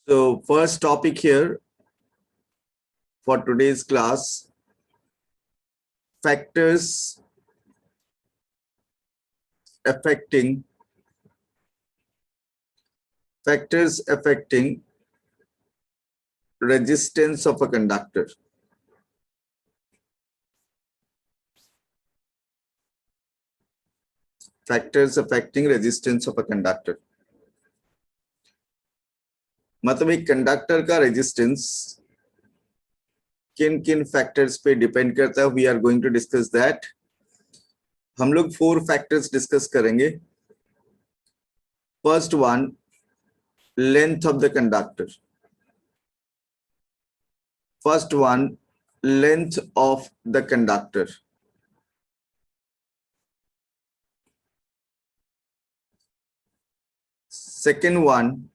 So first topic here for today's class, factors affecting resistance of a conductor. Factors affecting resistance of a conductor. मतलब एक conductor का resistance किन किन factors पे depend करता है, we are going to discuss that. हम लोग 4 फैक्टर्स डिस्कस करेंगे. First one, length of the conductor. First one, length of the conductor. Second one,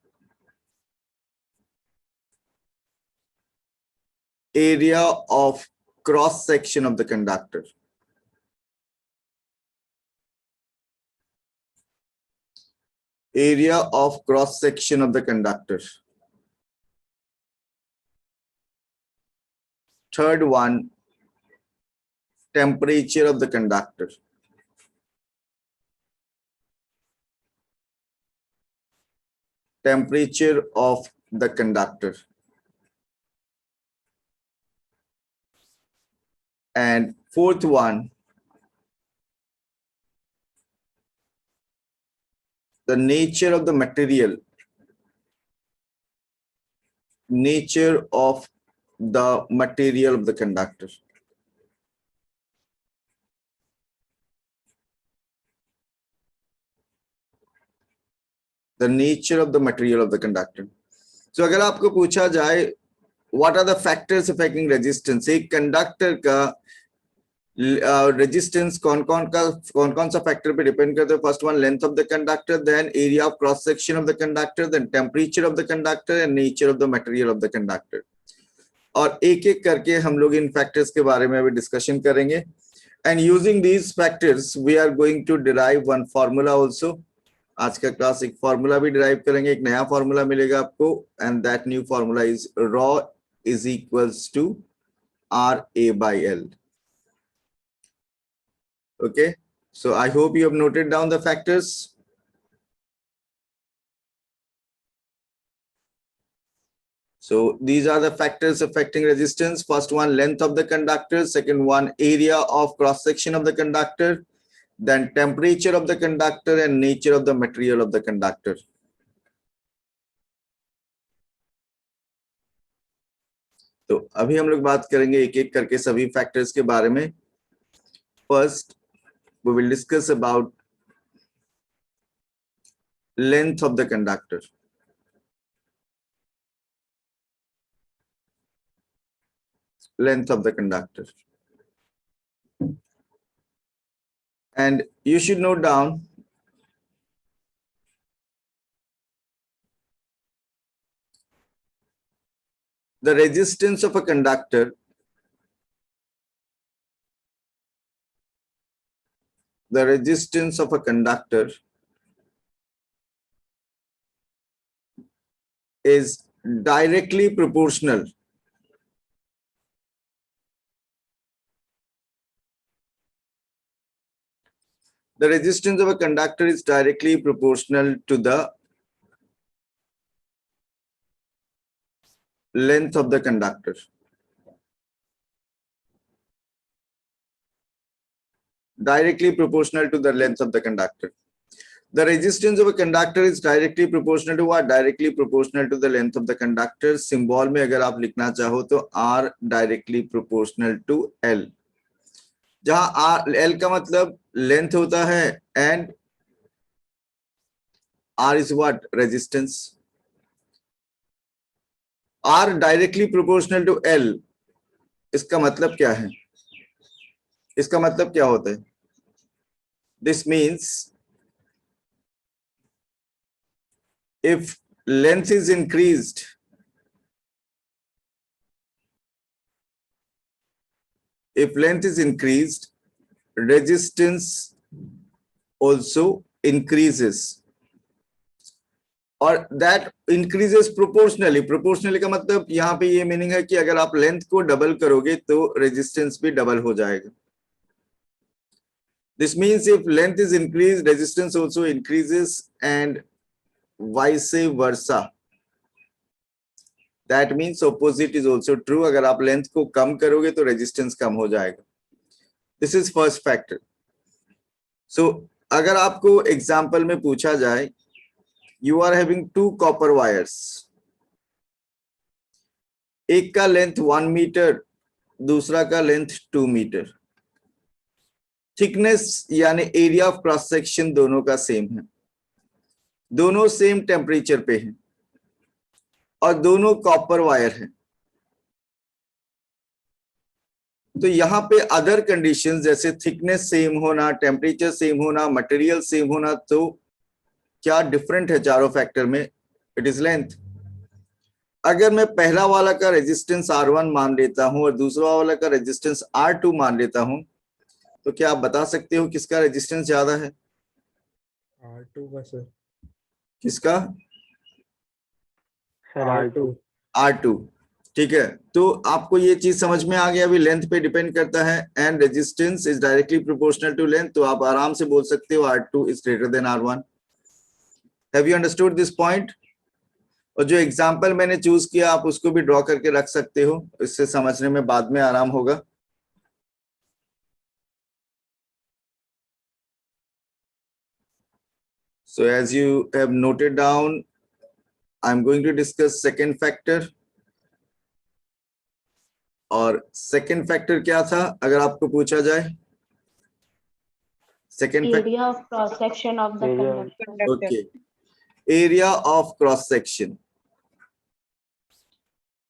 area of cross section of the conductor. Area of cross section of the conductor. Third one, temperature of the conductor. Temperature of the conductor. And fourth one, the nature of the material. Nature of the material of the conductor. The nature of the material of the conductor. So अगर आपको पूछा जाए what are the factors affecting resistance, एक conductor का resistance कौन कौन सा factor पे डिपेंड करता है. First one, length of the conductor, then area of cross section of the conductor, then temperature of the conductor and nature of the material of the conductor. और एक एक करके हम लोग इन फैक्टर्स के बारे में अभी डिस्कशन करेंगे. And using these factors we are going to derive one formula also. आज का क्लास एक फॉर्मूला भी डिराइव करेंगे, एक नया फॉर्मूला मिलेगा आपको, and that new formula is rho is equals to RA/L. Okay, so I hope you have noted down the factors. So these are the factors affecting resistance. First one, length of the conductor. Second one, area of cross section of the conductor. Then temperature of the conductor and nature of the material of the conductor. तो अभी हम लोग बात करेंगे एक एक करके सभी फैक्टर्स के बारे में. First, we will discuss about length of the conductor. Length of the conductor. And you should note down the resistance of a conductor. The resistance of a conductor is directly proportional the resistance of a conductor is directly proportional to the length of the conductor. Directly proportional to the length of the conductor. The resistance of a conductor is directly proportional to what? Directly proportional to the length of the conductor. Symbol में अगर आप लिखना चाहो तो R directly proportional to L. जहां L का मतलब length होता है and R is what? Resistance. R directly proportional to L. इसका मतलब क्या है? इसका मतलब क्या होता है? This means if length is increased, resistance also increases. और दैट इंक्रीजेस प्रोपोर्शनली। प्रोपोर्शनली का मतलब यहाँ पे ये मीनिंग है कि अगर आप लेंथ को डबल करोगे तो रेजिस्टेंस भी डबल हो जाएगा। This means if length is increase, resistance also increases and vice versa. That means opposite is also true. अगर आप लेंथ को कम करोगे तो रेजिस्टेंस कम हो जाएगा। This is first factor. So अगर आपको एग्जाम्पल में पूछा जाए, you are having two copper wires, एक का लेंथ 1 मीटर, दूसरा का लेंथ 2 मीटर। थिकनेस यानी एरिया ऑफ क्रॉस सेक्शन दोनों का सेम है, दोनों सेम टेम्परेचर पे हैं और दोनों कॉपर वायर हैं। तो यहाँ पे अदर कंडीशंस जैसे थिकनेस सेम होना, टेम्परेचर सेम होना, मटेरियल सेम होना, तो क्या डिफरेंट है चारों फैक्टर में? It is length. अगर मैं पहला वाला का रेजिस्टेंस R1 मान लेता हूं और दूसरा वाला का रेजिस्टेंस R2 मान लेता हूं, तो क्या आप बता सकते हो किसका रेजिस्टेंस ज्यादा है? R2 का सर। किसका? R2। R2। ठीक है, तो आपको ये चीज समझ में आ गया। अभी लेंथ पे डिपेंड करता है and resistance is directly proportional to length, तो आप आराम से बोल सकते हो R2 is greater than R1। Have you understood this point? और जो एग्जाम्पल मैंने चूज किया आप उसको भी ड्रॉ करके रख सकते हो, इससे समझने में बाद में आराम होगा। So as you have noted down, I'm going to discuss second factor. और सेकंड फैक्टर क्या था अगर आपको पूछा जाए? Second area of cross section of the conductor. Okay, area of cross section.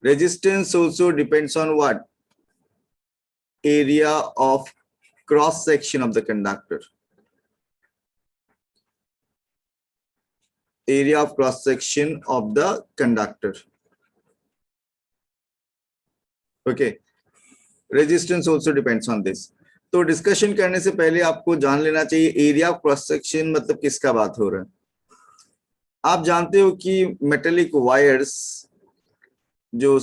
Resistance also depends on what? Area of cross section of the conductor. Area of cross section of the conductor. Okay, resistance also depends on this. तो discussion करने से पहले आपको जान लेना चाहिए area of cross section मतलब किसका बात हो रहा है। आप जानते हो कि मेटेलिक वायर्स जो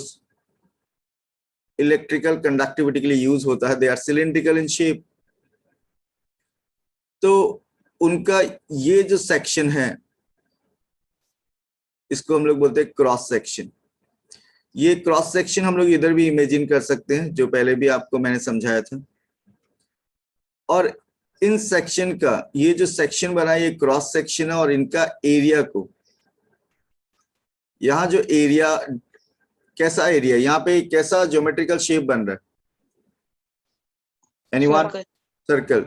इलेक्ट्रिकल कंडक्टिविटी के लिए यूज होता है, they are cylindrical in shape. तो उनका ये जो सेक्शन है इसको हम लोग बोलते हैं क्रॉस सेक्शन। ये क्रॉस सेक्शन हम लोग इधर भी इमेजिन कर सकते हैं, जो पहले भी आपको मैंने समझाया था। और इन सेक्शन का ये जो सेक्शन बना है ये क्रॉस सेक्शन है, और इनका एरिया को, यहाँ जो एरिया, कैसा एरिया यहाँ पे, कैसा ज्योमेट्रिकल शेप बन रहा है? एनीवन? सर्कल।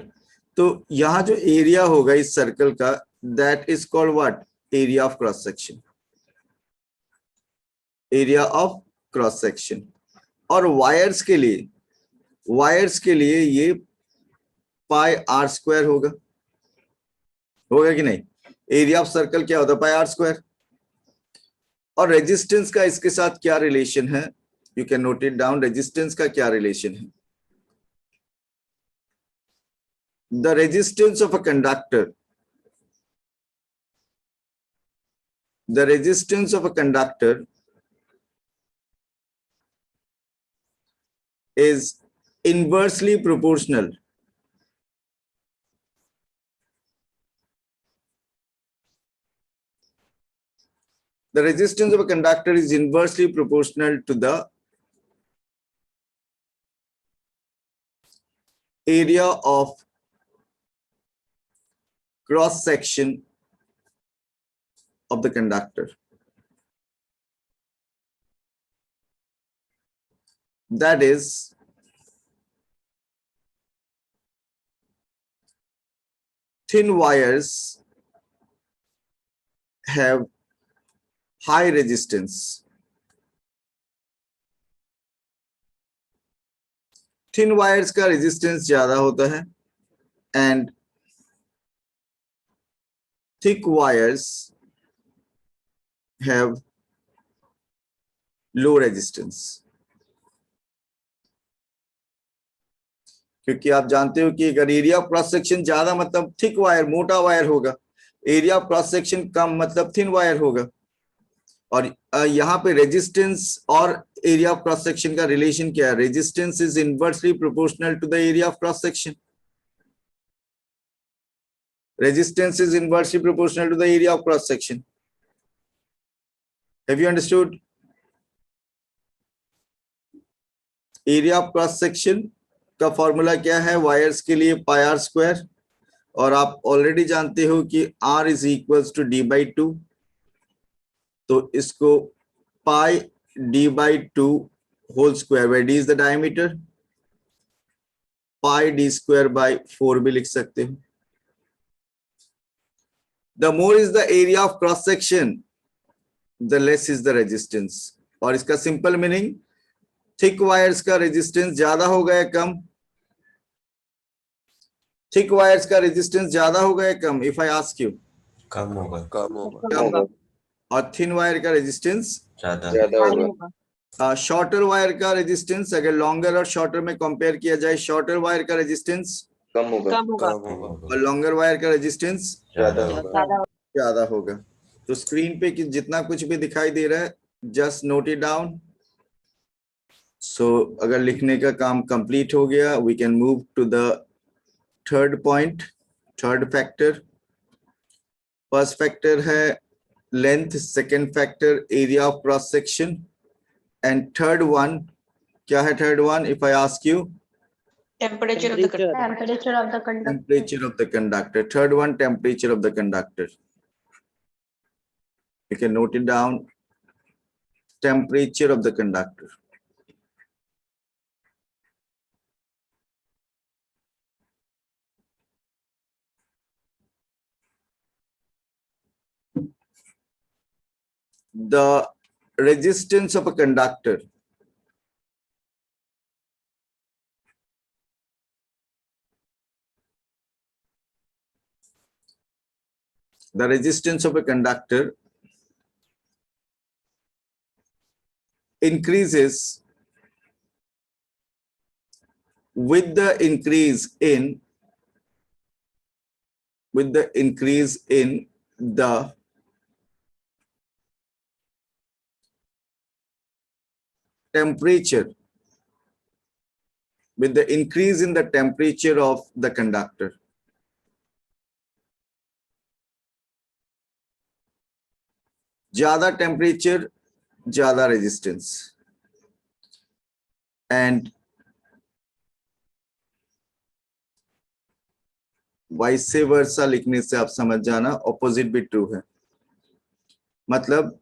तो यहाँ जो एरिया होगा इस सर्कल का, that is called what? Area of cross section. Area of cross section. और वायर्स के लिए ये पाई आर स्क्वायर होगा कि नहीं? एरिया ऑफ सर्कल क्या होता है? पाई आर स्क्वायर। और रेजिस्टेंस का इसके साथ क्या रिलेशन है? You can note it down. Resistance का क्या रिलेशन है? The resistance of a conductor, the resistance of a conductor is inversely proportional the resistance of a conductor is inversely proportional to the area of cross section of the conductor. That is, thin wires have high resistance. Thin wires का resistance ज्यादा होता है and thick wires have low resistance. क्योंकि आप जानते हो कि अगर एरिया ऑफ क्रॉस सेक्शन ज्यादा मतलब थिक वायर, मोटा वायर होगा, एरिया ऑफ क्रॉस सेक्शन कम मतलब थिन वायर होगा। और यहाँ पे रेजिस्टेंस और एरिया ऑफ क्रॉस सेक्शन का रिलेशन क्या है? Resistance is inversely proportional to the area of cross section. Resistance is inversely proportional to the area of cross section. Have you understood? Area of cross section का formula क्या है wires के लिए? पाई are square, और आप already जानते हो कि R is equals to D by 2, तो इसको pi D by 2 whole square, where D is the diameter, pi D square by 4 भी लिख सकते हो। The more is the area of cross section, the less is the resistance. और इसका simple meaning, thick wires का resistance ज्यादा होगा या कम? थिक वायर्स का रेजिस्टेंस ज्यादा होगा या कम? इफ आई आस्क यू, कम होगा। कम होगा। और थिन वायर का रेजिस्टेंस ज्यादा हाई होगा। शॉर्टर वायर का रेजिस्टेंस, अगर लॉन्गर और शॉर्टर में कंपेयर किया जाए, शॉर्टर वायर का रेजिस्टेंस कम होगा। और लॉन्गर वायर का रेजिस्टेंस ज्यादा होगा। ज्यादा ज्यादा होगा। तो स्क्रीन पे जितना कुछ भी दिखाई दे रहा है, just note it down. So अगर लिखने का काम कंप्लीट हो गया, we can move to the third point, third factor. First factor है length, second factor area of cross section, and third one क्या है? Third one, if I ask you, temperature of the conductor। temperature of the conductor. Third one, temperature of the conductor. You can note it down. Temperature of the conductor. The resistance of a conductor increases with the increase in the temperature, with the increase in the temperature of the conductor. ज्यादा temperature ज्यादा resistance, and vice versa लिखने से आप समझ जाना opposite भी true है। मतलब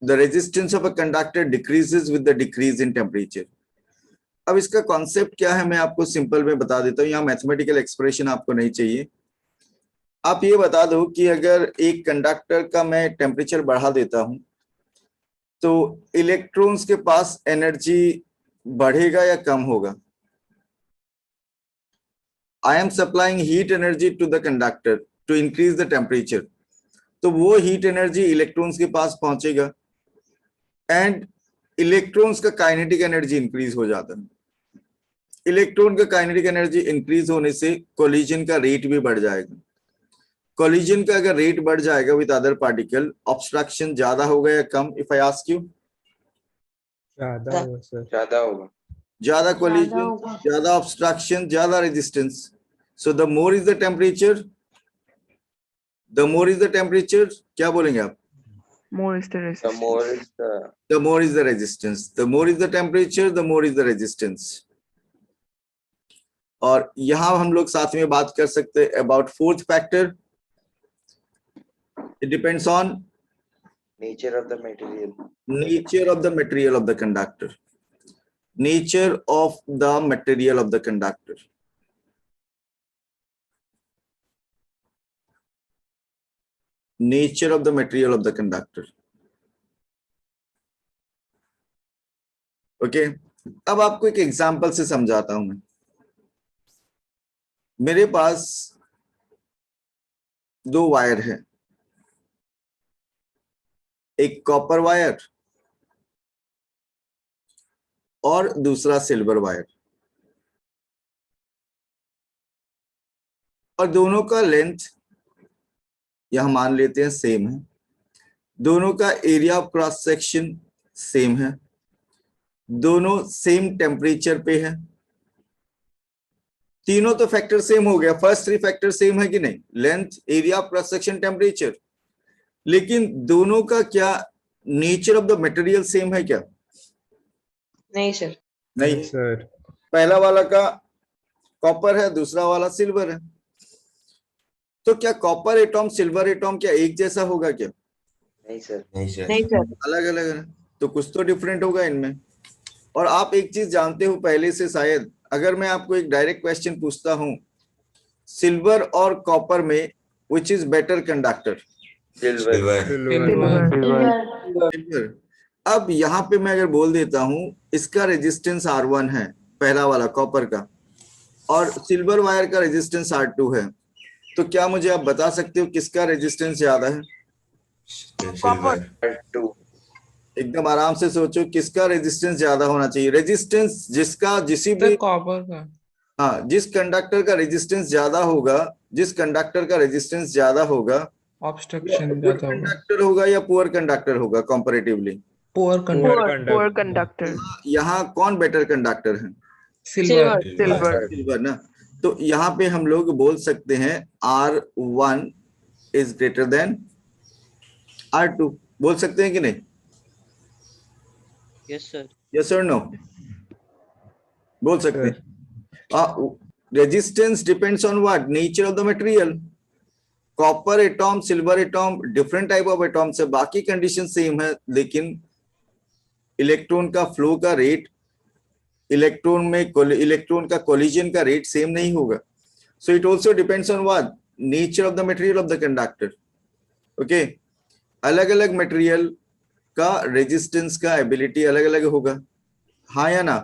the resistance of a conductor decreases with the decrease in temperature. अब इसका कॉन्सेप्ट क्या है मैं आपको सिंपल में बता देता हूँ, यहाँ मैथमेटिकल एक्सप्रेशन आपको नहीं चाहिए। आप ये बता दो कि अगर एक कंडक्टर का मैं टेम्परेचर बढ़ा देता हूं तो इलेक्ट्रॉन्स के पास एनर्जी बढ़ेगा या कम होगा? I am supplying heat energy to the conductor to increase the temperature, तो वो हीट एनर्जी इलेक्ट्रॉन्स के पास पहुंचेगा एंड इलेक्ट्रॉन्स का काइनेटिक एनर्जी इंक्रीज हो जाता है। इलेक्ट्रॉन का काइनेटिक एनर्जी इंक्रीज होने से कोलिजन का रेट भी बढ़ जाएगा। कोलिजन का अगर रेट बढ़ जाएगा विद अदर पार्टिकल, ऑब्स्ट्रक्शन ज्यादा होगा या कम? इफ आई आस्क यू, ज्यादा होगा सर। ज्यादा होगा। ज्यादा कोलिजन, होगा। ज्यादा ऑब्स्ट्रक्शन, ज्यादा resistance. So the more is the temperature, the more is the temperature, क्या बोलेंगे आप? More is the The resistance. more is the The more is the resistance. The more is the temperature, the more is the resistance. और यहां हम लोग साथ में बात कर सकते हैं about fourth factor. It depends on nature of the material. nature of the material of the conductor. Nature of the material of the conductor. Nature of the material of the conductor. Okay. अब आपको एक example से समझाता हूं मैं। मेरे पास दो wire है, एक कॉपर वायर और दूसरा सिल्वर वायर, और दोनों का लेंथ यह मान लेते हैं सेम है, दोनों का area of cross section same है, दोनों सेम टेम्परेचर पे है, तीनों तो फैक्टर सेम हो गया, फर्स्ट 3 फैक्टर सेम है कि नहीं, length, area of cross section, temperature. लेकिन दोनों का क्या nature of the material same है क्या? नहीं सर। नहीं। सर पहला वाला का कॉपर है, दूसरा वाला सिल्वर है, तो क्या कॉपर एटॉम सिल्वर एटॉम क्या एक जैसा होगा क्या? नहीं सर। नहीं सर। अलग अलग है, तो कुछ तो डिफरेंट होगा इनमें। और आप एक चीज जानते हो पहले से शायद, अगर मैं आपको एक डायरेक्ट क्वेश्चन पूछता हूं, सिल्वर और कॉपर में which is better conductor? Silver. Silver. अब यहाँ पे मैं अगर बोल देता हूं इसका रेजिस्टेंस R1 है, पहला वाला कॉपर का, और सिल्वर वायर का रेजिस्टेंस R2 है, तो क्या मुझे आप बता सकते हो किसका रेजिस्टेंस ज्यादा है? सिल्वर। 2। एकदम आराम से सोचो, किसका रेजिस्टेंस ज्यादा होना चाहिए? रेजिस्टेंस जिसका किसी भी, कॉपर का। हाँ, जिस कंडक्टर का रेजिस्टेंस ज्यादा होगा, जिस कंडक्टर का रेजिस्टेंस ज्यादा होगा, ऑब्स्ट्रक्शन गुड कंडक्टर होगा या पुअर कंडक्टर होगा कंपैरेटिवली? Poor conductor. यहाँ कौन बेटर कंडक्टर है? सिल्वर। सिल्वर ना। तो यहाँ पे हम लोग बोल सकते हैं R1 is greater then R2, बोल सकते हैं कि नहीं? Yes sir. यस और नो? बोल सकते हैं। Resistance depends on what? Nature of the material. Copper atom, silver atom different type of atom से, बाकी कंडीशन सेम है, लेकिन इलेक्ट्रॉन का फ्लो का रेट, इलेक्ट्रॉन का कोलिजन का रेट सेम नहीं होगा। So it also depends on what? Nature of the material of the conductor. Okay, अलग अलग मटेरियल का रेजिस्टेंस का एबिलिटी अलग अलग होगा, हाँ या ना?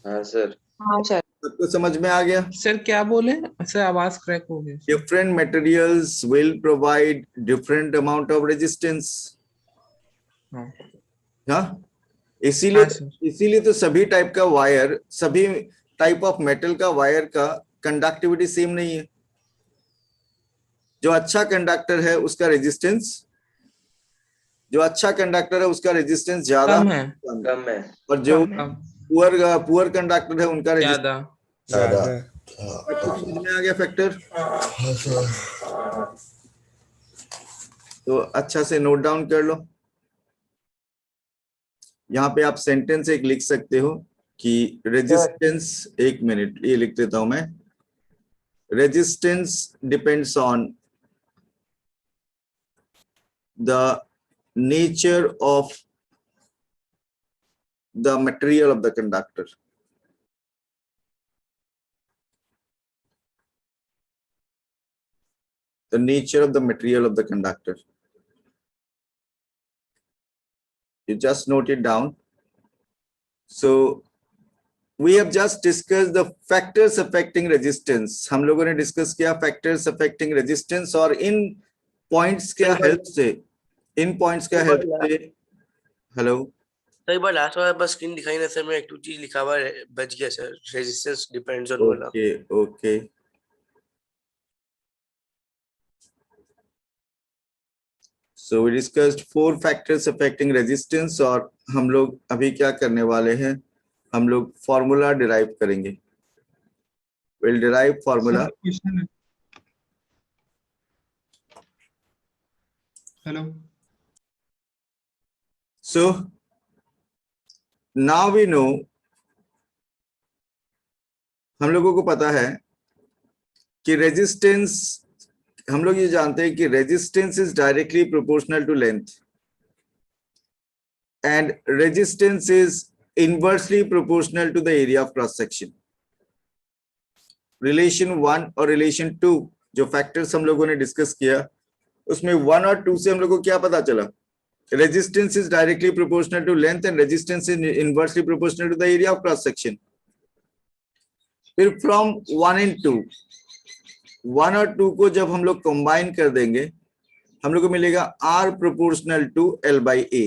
हाँ सर। हाँ सर। सबको समझ में आ गया? सर क्या बोले सर, आवाज क्रैक हो गई। Different materials will provide different amount of resistance. हाँ, इसीलिए तो सभी टाइप का वायर, सभी टाइप ऑफ मेटल का वायर का कंडक्टिविटी सेम नहीं है। जो अच्छा कंडक्टर है उसका रेजिस्टेंस, जो अच्छा कंडक्टर है उसका रेजिस्टेंस ज्यादा है, कम है। और जो पुअर कंडक्टर है उनका रेजिस्टेंस ज्यादा। समझ में आ गया फैक्टर? तो अच्छा से नोट डाउन कर लो। यहाँ पे आप सेंटेंस एक लिख सकते हो कि रेजिस्टेंस, एक मिनट ये लिख देता हूं मैं, resistance depends on the nature of the material of the conductor. The nature of the material of the conductor. You just note it down. So we have just discussed the factors affecting resistance. हम लोगों ने discuss किया factors affecting resistance, और इन points के help से, hello तो एक बार last वाला बस स्क्रीन दिखाई ना सर, मैं एक 2 चीज लिखा हुआ है, बच गया सर, रेजिस्टेंस डिपेंड्स ऑन वाला। Okay So we discussed 4 factors affecting resistance, और हम लोग अभी क्या करने वाले हैं, हम लोग फॉर्मूला डिराइव करेंगे। We'll derive formula. Hello. So now we know, हम लोगों को पता है कि रेजिस्टेंस, हम लोग ये जानते हैं कि resistance is directly proportional to length and resistance is inversely proportional to the area of cross section. Relation 1 और रिलेशन 2 जो फैक्टर्स हम लोगों ने डिस्कस किया, उसमें 1 और 2 से हम लोग को क्या पता चला? Resistance is directly proportional to length and resistance is inversely proportional to the area of cross section. फिर फ्रॉम 1 एंड 2, 1 और 2 को जब हम लोग कंबाइन कर देंगे, हम लोग को मिलेगा R proportional to L by A।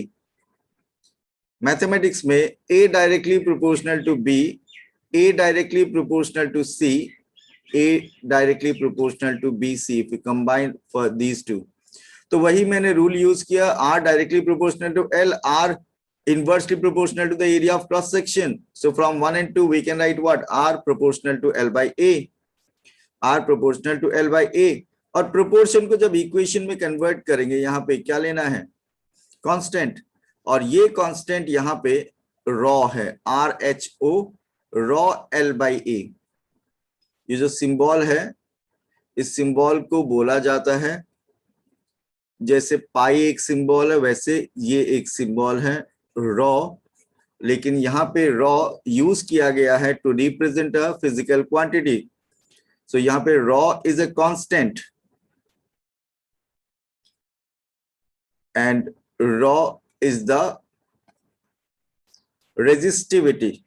Mathematics में A directly proportional to B, A directly proportional to C, A directly proportional to BC if we combine for these two. तो वही मैंने रूल यूज किया, R directly proportional to L, R inversely proportional to the area of cross section. So from 1 and 2 we can write what? R proportional to L by A. R proportional to L by A. और proportion को जब equation में convert करेंगे यहाँ पे क्या लेना है? Constant. और ये constant यहाँ पे rho है, RHO, rho L by A. ये जो सिंबल है, इस सिंबल को बोला जाता है, जैसे पाई एक सिंबल है वैसे ये एक सिंबल है रॉ, लेकिन यहाँ पे रॉ यूज किया गया है to represent a physical quantity. So यहाँ पे rho is a constant and rho is the resistivity.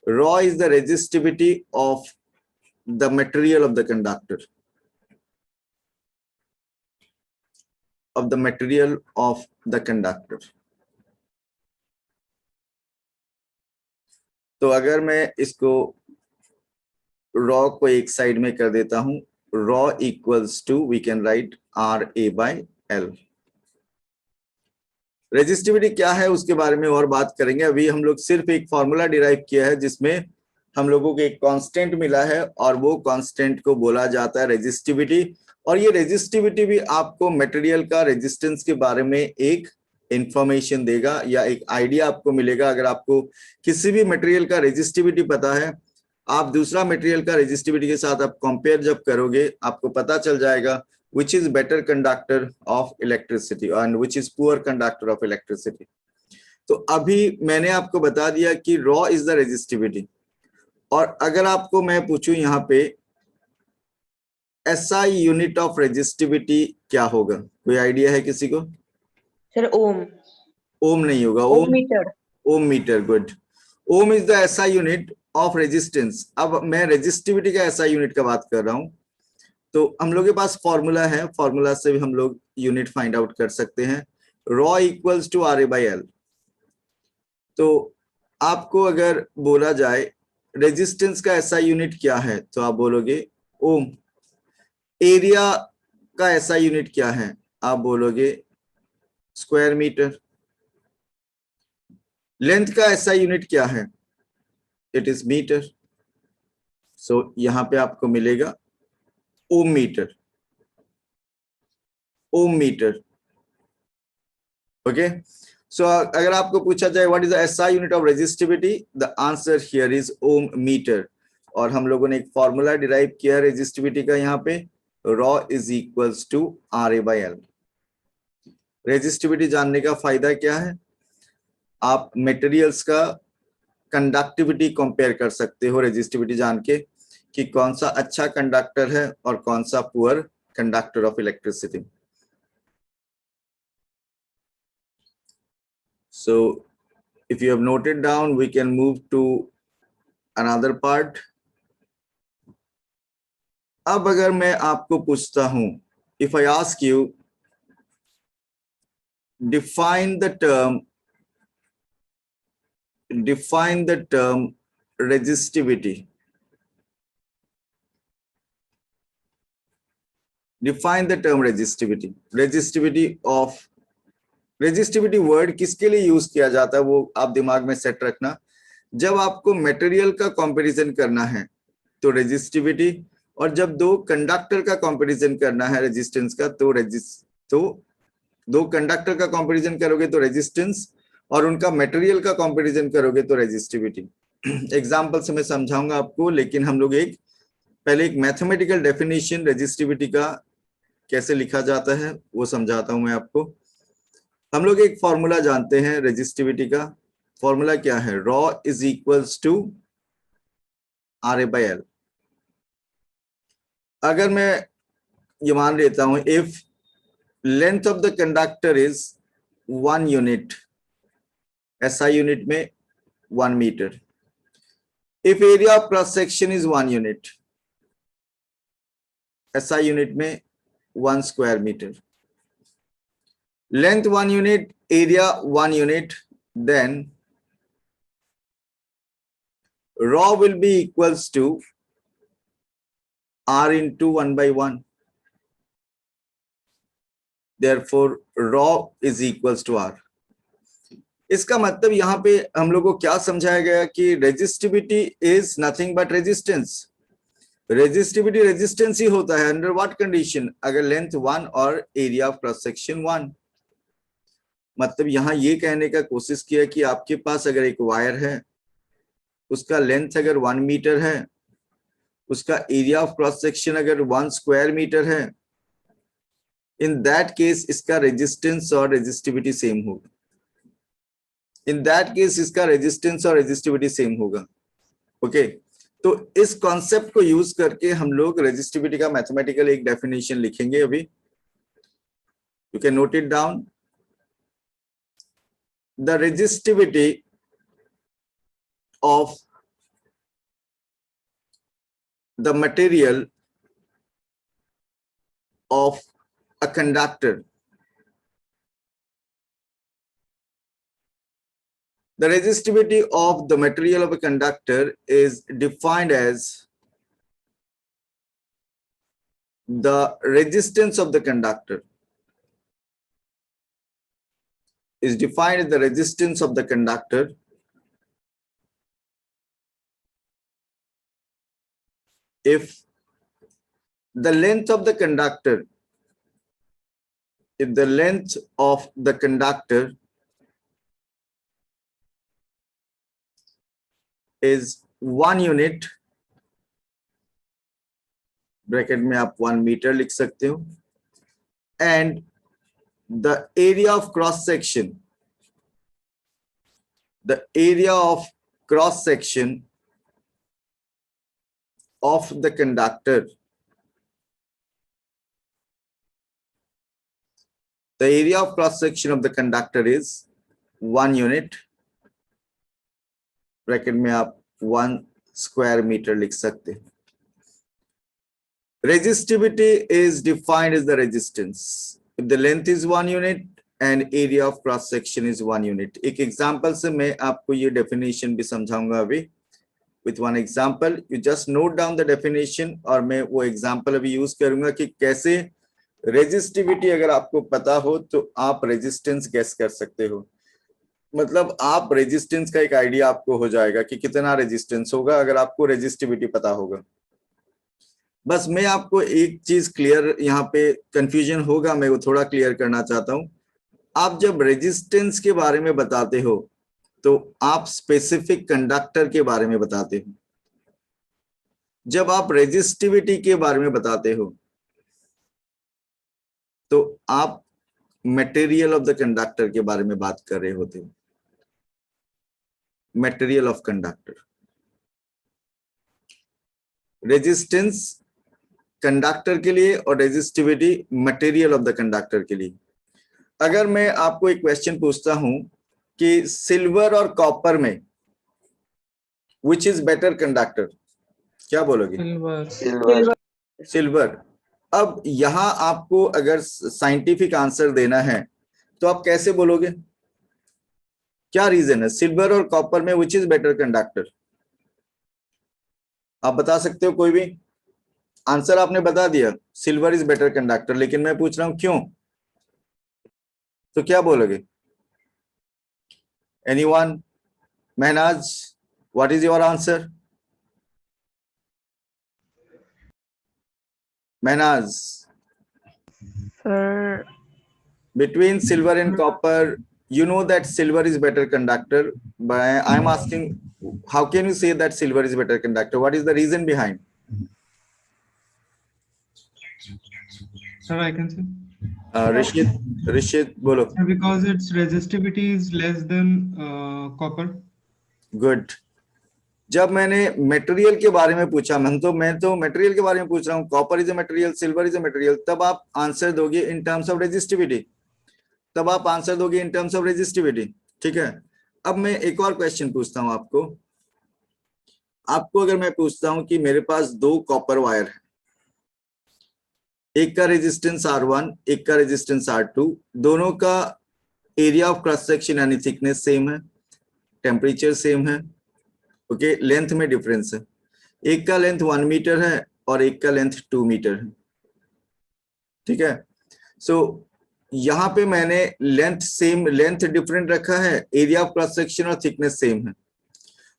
Rho is the resistivity of the material of the conductor. Of the material of the conductor. तो अगर मैं इसको raw को एक side में कर देता हूं, rho equals to we can write RA by L. Resistivity क्या है उसके बारे में और बात करेंगे. अभी हम लोग सिर्फ एक फॉर्मूला डिराइव किया है जिसमें हम लोगों को एक कांस्टेंट मिला है और वो कांस्टेंट को बोला जाता है रेजिस्टिविटी. और ये रेजिस्टिविटी भी आपको मटेरियल का रेजिस्टेंस के बारे में एक इंफॉर्मेशन देगा या एक आइडिया आपको मिलेगा. अगर आपको किसी भी मटेरियल का रेजिस्टिविटी पता है, आप दूसरा मटेरियल का रेजिस्टिविटी के साथ आप कंपेयर जब करोगे, आपको पता चल जाएगा which is better conductor of electricity and which is poor conductor of electricity. तो अभी मैंने आपको बता दिया कि रॉ इज द रेजिस्टिविटी. और अगर आपको मैं पूछूं यहाँ पे SI यूनिट ऑफ रेजिस्टिविटी क्या होगा, कोई आइडिया है किसी को? सर ओम. ओम नहीं होगा, ohm metre. Ohm metre. Good. Ohm is the SI unit of resistance. अब मैं रेजिस्टिविटी का SI यूनिट का बात कर रहा हूं. तो हम लोग के पास फॉर्मूला है, फॉर्मूला से भी हम लोग यूनिट फाइंड आउट कर सकते हैं. Rho equals to RA by L. तो आपको अगर बोला जाए रेजिस्टेंस का SI यूनिट क्या है, तो आप बोलोगे ओम. एरिया का SI यूनिट क्या है, आप बोलोगे स्क्वायर मीटर. लेंथ का SI यूनिट क्या है, इट इज मीटर. सो यहां पे आपको मिलेगा ohm metre. Ohm metre. Okay. So अगर आपको पूछा जाए what is the SI unit of resistivity, the answer here is ohm metre. और हम लोगों ने एक फॉर्मूला डिराइव किया रेजिस्टिविटी का, यहाँ पे rho is equals to RA by L. Resistivity जानने का फायदा क्या है, आप मटेरियल्स का कंडक्टिविटी कंपेयर कर सकते हो रेजिस्टिविटी जान के कि कौन सा अच्छा कंडक्टर है और कौन सा poor conductor of electricity. So if you have noted down we can move to another part. अब अगर मैं आपको पूछता हूं, if I ask you define the term resistivity. Define the term resistivity. Resistivity word किसके लिए यूज किया जाता है वो आप दिमाग में सेट रखना. जब आपको मटेरियल का कंपैरिजन करना है तो रेजिस्टिविटी, और जब दो कंडक्टर का कंपैरिजन करना है रेजिस्टेंस का तो दो कंडक्टर का कंपैरिजन करोगे तो रेजिस्टेंस, और उनका मटेरियल का कंपैरिजन करोगे तो रेजिस्टिविटी. एग्जांपल से मैं समझाऊंगा आपको, लेकिन हम लोग पहले एक मैथमेटिकल डेफिनेशन रेजिस्टिविटी का कैसे लिखा जाता है वो समझाता हूं मैं आपको. हम लोग एक फॉर्मूला जानते हैं रेजिस्टिविटी का. फॉर्मूला क्या है, rho is equals to RA by L. अगर मैं ये मान लेता हूं if length of the conductor is 1 unit, SI unit में 1 metre. If area of cross section is 1 unit, SI unit में 1 square metre. Length 1 unit, area 1 unit, then rho will be equals to r into 1 by 1. Therefore rho is equals to r. इसका मतलब यहाँ पे हम लोग को क्या समझाया गया कि resistivity is nothing but resistance. Resistivity resistance ही होता है अंडर व्हाट कंडीशन, अगर लेंथ 1 और एरिया ऑफ क्रॉस सेक्शन 1. मतलब यहाँ ये कहने का कोशिश किया कि आपके पास अगर एक वायर है, उसका लेंथ अगर 1 मीटर है, उसका एरिया ऑफ क्रॉस सेक्शन अगर 1 स्क्वायर मीटर है, इन दैट केस इसका रेजिस्टेंस और रेजिस्टिविटी सेम होगा. इन दैट केस इसका रेजिस्टेंस और रेजिस्टिविटी सेम होगा. ओके, तो इस कॉन्सेप्ट को यूज करके हम लोग रेजिस्टिविटी का मैथमेटिकल एक डेफिनेशन लिखेंगे अभी. You can note it down. The resistivity of the material of a conductor. The resistivity of the material of a conductor is defined as the resistance of the conductor. Is defined as the resistance of the conductor if the length of the conductor, if the length of the conductor is 1 unit, bracket में आप 1 metre लिख सकते हो, and the area of cross section, the area of cross section of the conductor, the area of cross section of the conductor is 1 unit, bracket में आप 1 square metre लिख सकते हैं. Resistivity is defined as the resistance if the length is 1 unit and area of cross section is 1 unit. एक example से मैं आपको ये डेफिनेशन भी समझाऊंगा अभी. With one example, you just note down the definition और मैं वो एग्जांपल अभी यूज करूंगा कि कैसे रेजिस्टिविटी अगर आपको पता हो तो आप रेजिस्टेंस गेस कर सकते हो. मतलब आप रेजिस्टेंस का एक आइडिया आपको हो जाएगा कि कितना रेजिस्टेंस होगा अगर आपको रेजिस्टिविटी पता होगा. बस मैं आपको एक चीज क्लियर, यहाँ पे कंफ्यूजन होगा, मैं वो थोड़ा क्लियर करना चाहता हूं. आप जब रेजिस्टेंस के बारे में बताते हो तो आप स्पेसिफिक कंडक्टर के बारे में बताते हो. जब आप रेजिस्टिविटी के बारे में बताते हो तो आप मटेरियल ऑफ द कंडक्टर के बारे में बात कर रहे होते हो. Material of conductor, resistance conductor के लिए और resistivity material of the conductor के लिए. अगर मैं आपको एक क्वेश्चन पूछता हूं कि सिल्वर और कॉपर में विच इज बेटर कंडक्टर, क्या बोलोगे? सिल्वर. सिल्वर. अब यहां आपको अगर साइंटिफिक आंसर देना है तो आप कैसे बोलोगे? क्या रीजन है सिल्वर और कॉपर में विच इज बेटर कंडक्टर? आप बता सकते हो कोई भी? आंसर आपने बता दिया, सिल्वर इज बेटर कंडक्टर, लेकिन मैं पूछ रहा हूं क्यों, तो क्या बोलोगे? Anyone? Mahnaz, what is your answer? Mahnaz, Sir, between silver and copper, you know that silver is better conductor, but I am asking, how can you say that silver is better conductor? What is the reason behind? Sir, I can say. Rishit, bolo. Because its resistivity is less than copper. Good. जब मैंने material के बारे में पूछा, मैं तो material के बारे में पूछ रहा हूँ, copper is a material, silver is a material, तब आप आंसर दोगे इन टर्म्स ऑफ रेजिस्टिविटी. तब आप आंसर दोगे इन टर्म्स ऑफ रेजिस्टिविटी. ठीक है. अब मैं एक और क्वेश्चन पूछता हूं आपको अगर मैं पूछता हूं कि मेरे पास 2 कॉपर वायर है, एक का रेजिस्टेंस R1, एक का रेजिस्टेंस R2, दोनों का एरिया ऑफ क्रॉस सेक्शन यानी थिकनेस सेम है, टेम्परेचर सेम है. ओके, लेंथ में डिफरेंस है, एक का लेंथ 1 मीटर है और एक का लेंथ 2 मीटर है, ठीक है। सो यहाँ पे मैंने लेंथ सेम, लेंथ डिफरेंट रखा है, एरिया ऑफ क्रॉस सेक्शन और थिकनेस सेम है,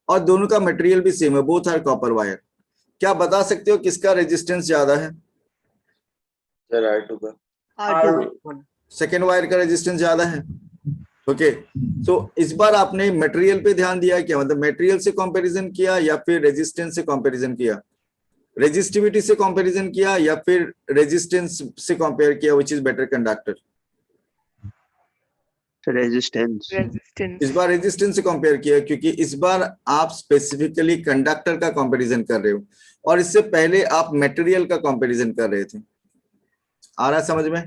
और दोनों का मटेरियल भी सेम है, बोथ आर कॉपर वायर। क्या बता सकते हो किसका रेजिस्टेंस ज्यादा है? सर R2 का। सेकेंड वायर का रेजिस्टेंस ज्यादा है। ओके, सो इस बार आपने मटेरियल पे ध्यान दिया क्या, मतलब मटेरियल से कंपैरिजन किया या फिर रेजिस्टेंस से कंपैरिजन किया, रेजिस्टिविटी से कंपैरिजन किया या फिर रेजिस्टेंस से कंपेयर किया, which is better conductor? Resistance. इस बार रेजिस्टेंस से कंपेयर किया, क्योंकि इस बार आप स्पेसिफिकली कंडक्टर का कंपैरिजन कर रहे हो और इससे पहले आप मटेरियल का कंपैरिजन कर रहे थे। आ रहा है समझ में?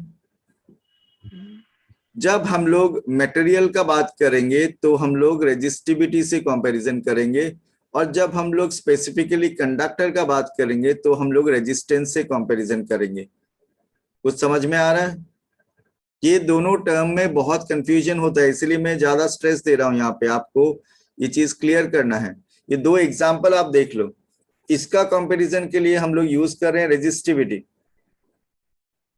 जब हम लोग मटेरियल का बात करेंगे तो हम लोग रेजिस्टिविटी से कंपैरिजन करेंगे, और जब हम लोग स्पेसिफिकली कंडक्टर का बात करेंगे तो हम लोग रेजिस्टेंस से कंपैरिजन करेंगे। कुछ समझ में आ रहा है? ये दोनों टर्म में बहुत कंफ्यूजन होता है, इसलिए मैं ज्यादा स्ट्रेस दे रहा हूं यहाँ पे, आपको ये चीज क्लियर करना है। ये दो एग्जाम्पल आप देख लो, इसका कंपैरिजन के लिए हम लोग यूज कर रहे हैं रेजिस्टिविटी,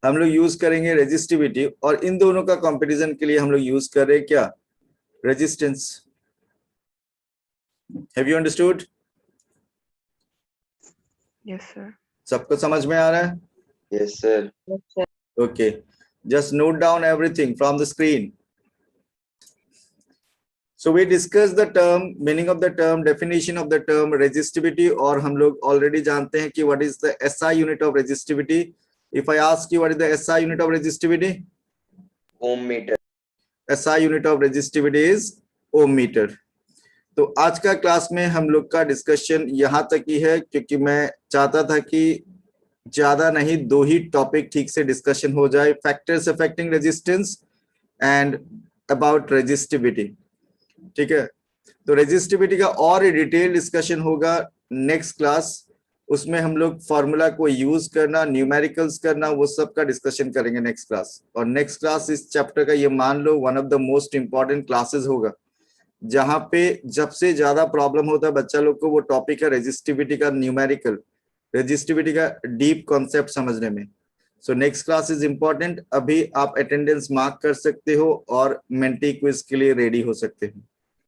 हम लोग यूज करेंगे रेजिस्टिविटी, और इन दोनों का कंपैरिजन के लिए हम लोग यूज कर रहे हैं क्या, resistance. Have you understood? Yes, sir. सबको समझ में आ रहा है? Yes, sir. Yes, sir. Okay, just note down everything from the screen. So we discussed the term, meaning of the term, definition of the term resistivity, और हम लोग already जानते हैं कि what is the SI unit of resistivity. If I ask you what is the SI unit of resistivity? Ohm meter. SI unit of resistivity is ohm meter. तो आज का class में हम लोग का डिस्कशन यहाँ तक ही है, क्योंकि मैं चाहता था कि ज्यादा नहीं, दो ही टॉपिक ठीक से डिस्कशन हो जाए, factors affecting resistance and about resistivity, ठीक है। तो रेजिस्टिविटी का और डिटेल डिस्कशन होगा नेक्स्ट क्लास, उसमें हम लोग फॉर्मूला को यूज करना, न्यूमेरिकल्स करना, वो सब का डिस्कशन करेंगे नेक्स्ट क्लास। और नेक्स्ट क्लास इस चैप्टर का ये मान लो one of the most important classes होगा, जहां पे जब से ज्यादा प्रॉब्लम होता है बच्चा लोग को, वो टॉपिक है रेजिस्टिविटी का न्यूमेरिकल, रेजिस्टिविटी का डीप कॉन्सेप्ट समझने में। So next class is important. अभी आप अटेंडेंस मार्क कर सकते हो और मेंटी क्विज के लिए रेडी हो सकते हो।